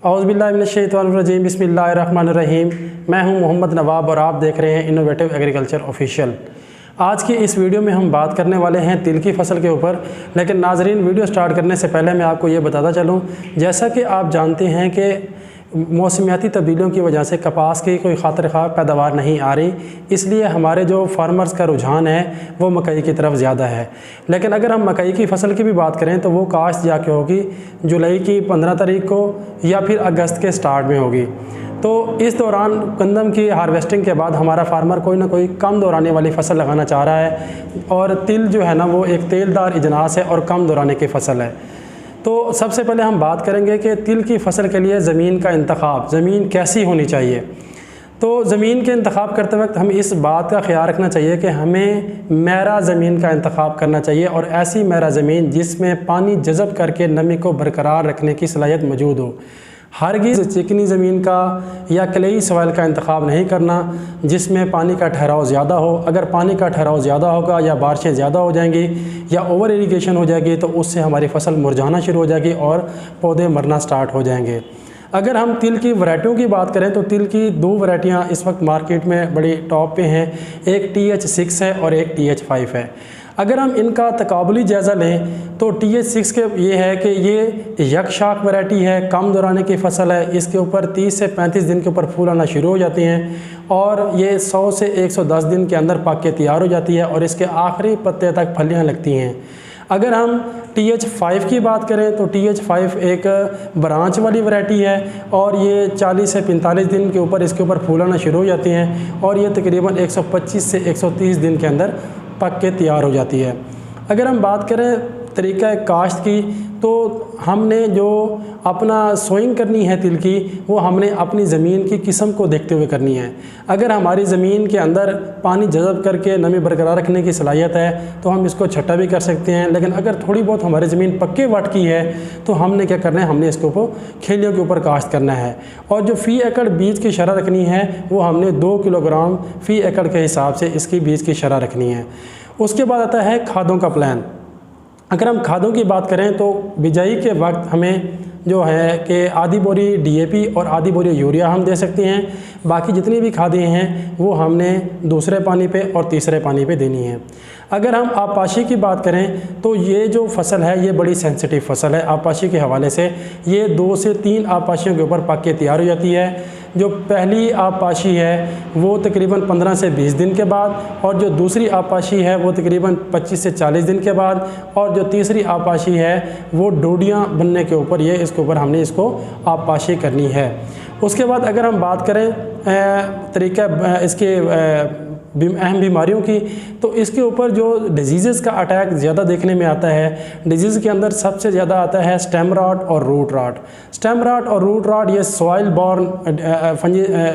औज़ुबिल्लाहिमिनश्शैतानिर्रजीम बिस्मिल्लाहिर्रहमानिर्रहीम। मैं हूं मोहम्मद नवाब और आप देख रहे हैं इनोवेटिव एग्रीकल्चर ऑफिशियल। आज की इस वीडियो में हम बात करने वाले हैं तिल की फसल के ऊपर। लेकिन नाजरीन, वीडियो स्टार्ट करने से पहले मैं आपको ये बताता चलूँ, जैसा कि आप जानते हैं कि मौसमियाती तब्दीलियों की वजह से कपास की कोई खातिर ख़्वाह पैदावार नहीं आ रही, इसलिए हमारे जो फार्मर्स का रुझान है वो मकई की तरफ ज़्यादा है। लेकिन अगर हम मकई की फसल की भी बात करें तो वो काश्त जाके होगी जुलाई की 15 तारीख को या फिर अगस्त के स्टार्ट में होगी। तो इस दौरान गंदम की हार्वेस्टिंग के बाद हमारा फार्मर कोई ना कोई कम दौराने वाली फसल लगाना चाह रहा है, और तिल जो है ना वो एक तेलदार इजनास है और कम दौराने की फसल है। तो सबसे पहले हम बात करेंगे कि तिल की फसल के लिए ज़मीन का इंतखाब, ज़मीन कैसी होनी चाहिए। तो ज़मीन के इंतखाब करते वक्त हम इस बात का ख्याल रखना चाहिए कि हमें मैरा ज़मीन का इंतखाब करना चाहिए, और ऐसी मैरा ज़मीन जिसमें पानी जज़ब करके नमी को बरकरार रखने की सलाहियत मौजूद हो। हरगिज़ चिकनी ज़मीन का या क्लेई सॉइल का इंतखाब नहीं करना जिसमें पानी का ठहराव ज़्यादा हो। अगर पानी का ठहराव ज़्यादा होगा या बारिशें ज़्यादा हो जाएंगी या ओवर इरिगेशन हो जाएगी तो उससे हमारी फसल मुरझाना शुरू हो जाएगी और पौधे मरना स्टार्ट हो जाएंगे। अगर हम तिल की वैरायटियों की बात करें तो तिल की दो वैरायटियाँ इस वक्त मार्केट में बड़ी टॉप पे हैं, एक TH6 है और एक TH5 है। अगर हम इनका तकाबुली जायज़ा लें तो TH6 के ये है कि ये यकशाख वैरायटी है, कम दौराने की फसल है। इसके ऊपर 30 से 35 दिन के ऊपर फूल आना शुरू हो जाते हैं और ये 100 से 110 दिन के अंदर पक के तैयार हो जाती है और इसके आखिरी पत्ते तक फलियाँ लगती हैं। अगर हम TH5 की बात करें तो TH5 एक ब्रांच वाली वैरायटी है और ये 40 से 45 दिन के ऊपर इसके ऊपर फूल आना शुरू हो जाती हैं और ये तकरीबन 125 से 130 दिन के अंदर पक के तैयार हो जाती है। अगर हम बात करें तरीक़ा काश्त की तो हमने जो अपना सोइंग करनी है तिल की, वो हमने अपनी ज़मीन की किस्म को देखते हुए करनी है। अगर हमारी ज़मीन के अंदर पानी जज़ब करके नमी बरकरार रखने की सलाहियत है तो हम इसको छट्टा भी कर सकते हैं। लेकिन अगर थोड़ी बहुत हमारी ज़मीन पक्के वट की है तो हमने क्या करना है, हमने इसके ऊपर खेलियों के ऊपर काश्त करना है। और जो फ़ी एकड़ बीज की शरह रखनी है वो हमने 2 किलोग्राम फ़ी एकड़ के हिसाब से इसकी बीज की शरह रखनी है। उसके बाद आता है खादों का प्लान। अगर हम खादों की बात करें तो बिजाई के वक्त हमें जो है कि आधी बोरी DAP और आधी बोरी यूरिया हम दे सकते हैं। बाकी जितनी भी खादें हैं वो हमने दूसरे पानी पे और तीसरे पानी पे देनी है। अगर हम आपाशी की बात करें तो ये जो फसल है ये बड़ी सेंसिटिव फसल है। आपाशी के हवाले से ये 2 से 3 आपाशियों के ऊपर पक के तैयार हो जाती है। जो पहली आपाशी है वो तकरीबन 15 से 20 दिन के बाद, और जो दूसरी आपाशी है वो तकरीबन 25 से 40 दिन के बाद, और जो तीसरी आपाशी है वो डोडियाँ बनने के ऊपर ये इसके ऊपर हमने इसको आपाशी करनी है। उसके बाद अगर हम बात करें तरीक़ा इसके अहम बीमारियों की तो इसके ऊपर जो डिजीज़ का अटैक ज़्यादा देखने में आता है, डिजीज़ के अंदर सबसे ज़्यादा आता है स्टेम रॉट और रूट रॉट। स्टेम रॉट और रूट रॉट ये सॉइल बॉर्न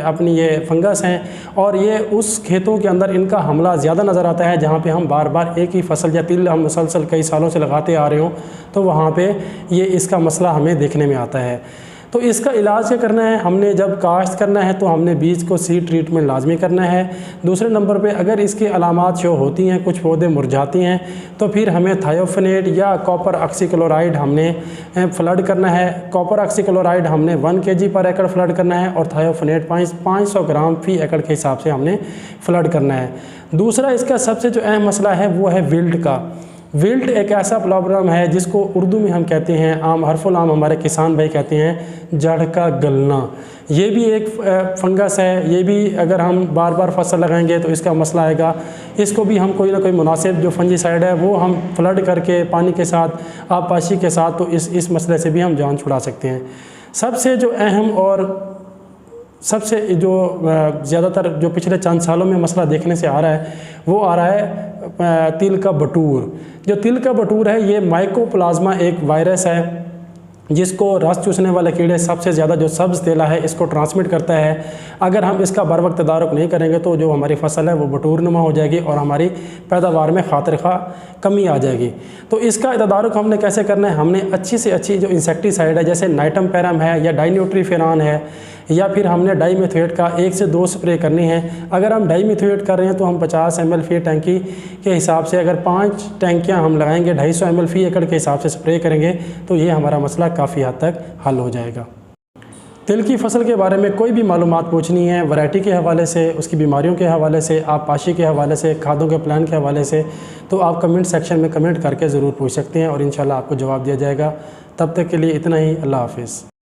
अपनी ये फंगस हैं और ये उस खेतों के अंदर इनका हमला ज़्यादा नज़र आता है जहाँ पे हम बार बार एक ही फसल या तिल हम मुसलसल कई सालों से लगाते आ रहे हों, तो वहाँ पे ये इसका मसला हमें देखने में आता है। तो इसका इलाज क्या करना है, हमने जब काश्त करना है तो हमने बीज को सीड ट्रीटमेंट लाजमी करना है। दूसरे नंबर पे अगर इसकी अलामात शो होती हैं, कुछ पौधे मुरझाती हैं, तो फिर हमें थायोफेनेट या कॉपर ऑक्सीक्लोराइड हमने फ्लड करना है। कॉपर ऑक्सीक्लोराइड हमने 1 kg पर एकड़ फ्लड करना है और थायोफेनेट 500 ग्राम फ़ी एकड़ के हिसाब से हमने फ्लड करना है। दूसरा इसका सबसे जो अहम मसला है वो है विल्ट का। विल्ट एक ऐसा प्रॉब्लम है जिसको उर्दू में हम कहते हैं, आम हरफुल आम हमारे किसान भाई कहते हैं जड़ का गलना। ये भी एक फंगस है, ये भी अगर हम बार बार फसल लगाएंगे तो इसका मसला आएगा। इसको भी हम कोई ना कोई मुनासिब जो फंजीसाइड है वो हम फ्लड करके पानी के साथ आपाशी के साथ तो इस मसले से भी हम जान छुड़ा सकते हैं। सबसे जो अहम और सबसे जो ज़्यादातर जो पिछले चंद सालों में मसला देखने से आ रहा है वो आ रहा है तिल का बटूर। जो तिल का बटूर है ये माइकोप्लाज्मा एक वायरस है जिसको रस चूसने वाले कीड़े सबसे ज़्यादा जो सब्ज़ तेला है इसको ट्रांसमिट करता है। अगर हम इसका बर वक्त तदारुक नहीं करेंगे तो जो हमारी फसल है वो बटूरनुमा हो जाएगी और हमारी पैदावार में खातिर खा कमी आ जाएगी। तो इसका तदारुक हमने कैसे करना है, हमने अच्छी से अच्छी जो इंसेक्टिसाइड है जैसे नाइटम पैरम है या डाइन्यूट्रीफेरान है या फिर हमने डाईमिथोएट का 1 से 2 स्प्रे करनी है। अगर हम डाईमिथोएट कर रहे हैं तो हम 50 ml फी टैंकी के हिसाब से अगर 5 टैंकियाँ हम लगाएंगे 250 ml फी एकड़ के हिसाब से स्प्रे करेंगे तो ये हमारा मसला काफ़ी हद तक हल हो जाएगा। तिल की फसल के बारे में कोई भी मालूमात पूछनी है, वैरायटी के हवाले से, उसकी बीमारियों के हवाले से, आप पाशी के हवाले से, खादों के प्लान के हवाले से, तो आप कमेंट सेक्शन में कमेंट करके ज़रूर पूछ सकते हैं और इंशाल्लाह आपको जवाब दिया जाएगा। तब तक के लिए इतना ही। अल्लाह हाफ़िज़।